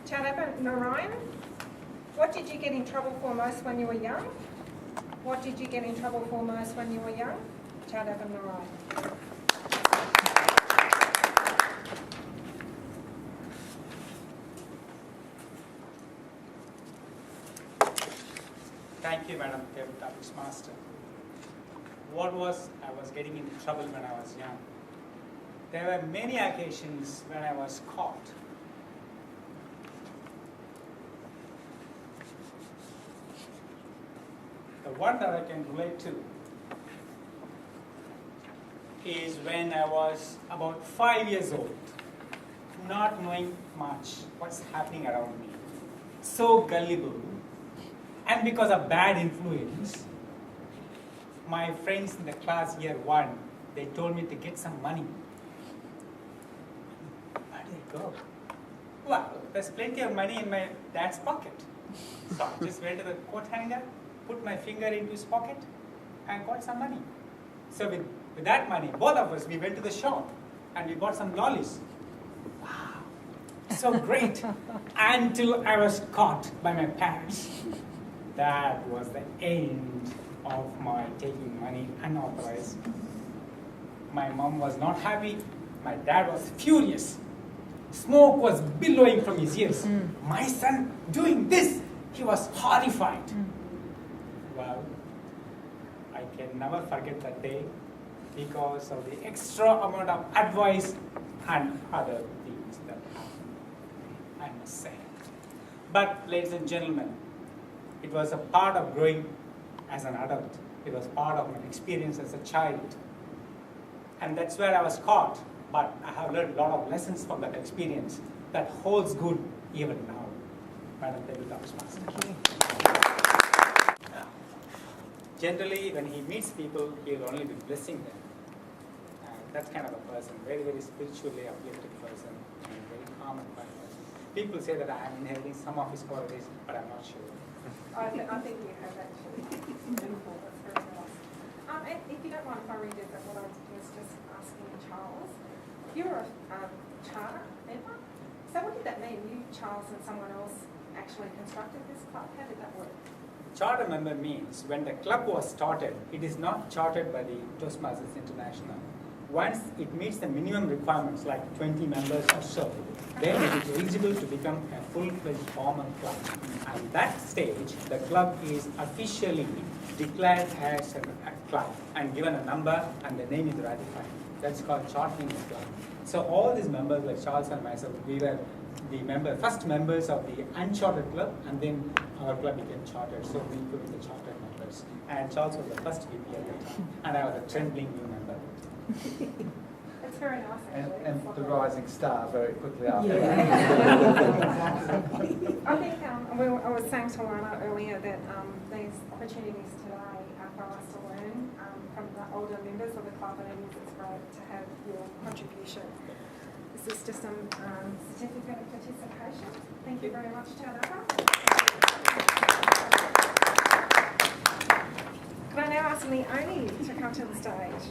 Chowdappa, Narayan, what did you get in trouble for most when you were young? What did you get in trouble for most when you were young? Chowdappa, Narayan. Thank you, Madam Table Topics Master. What was I was getting into trouble when I was young? There were many occasions when I was caught. The one that I can relate to is when I was about 5 years old, not knowing much what's happening around me, so gullible, and because of bad influence, my friends in the class year 1, they told me to get some money. Where did I go? Well, there's plenty of money in my dad's pocket. So I just went to the coat hanger, put my finger into his pocket, and got some money. So with that money, both of us, we went to the shop and we bought some lollies. Wow, so great. Until I was caught by my parents. That was the end of my taking money unauthorized. My mom was not happy. My dad was furious. Smoke was billowing from his ears. My son doing this, he was horrified. Well, I can never forget that day because of the extra amount of advice and other things that happened, I must say. But ladies and gentlemen, it was a part of growing as an adult. It was part of my experience as a child. And that's where I was caught. But I have learned a lot of lessons from that experience that holds good even now. Madam Table Topics Master. Generally, when he meets people, he will only be blessing them. And that's kind of a person, very, very spiritually uplifted person, and very calm and quiet person. People say that I am inheriting some of his qualities, but I'm not sure. I think you have actually. Beautiful, that's very nice. And if you don't mind if I revisit what I was just asking Charles, you're a charter member. So what did that mean? You, Charles, and someone else actually constructed this club? How did that work? Charter member means when the club was started, it is not chartered by the Toastmasters International. Once it meets the minimum requirements, like 20 members or so, then it is eligible to become a full-fledged formal club. At that stage, the club is officially declared as a club and given a number and the name is ratified. That's called chartering the club. So all these members, like Charles and myself, we were the first members of the unchartered club, and then our club became chartered. So we put in the chartered members. And Charles was the first VP at the time, and I was a trembling new member. It's very nice, actually. And the rising star very quickly after. I think I was saying to Lana earlier that these opportunities today are for us to learn from the older members of the club, and it's great to have your contribution. This is just some certificate of participation. Thank you very much, Chowdappa. Could I now ask Leonie to come to the stage?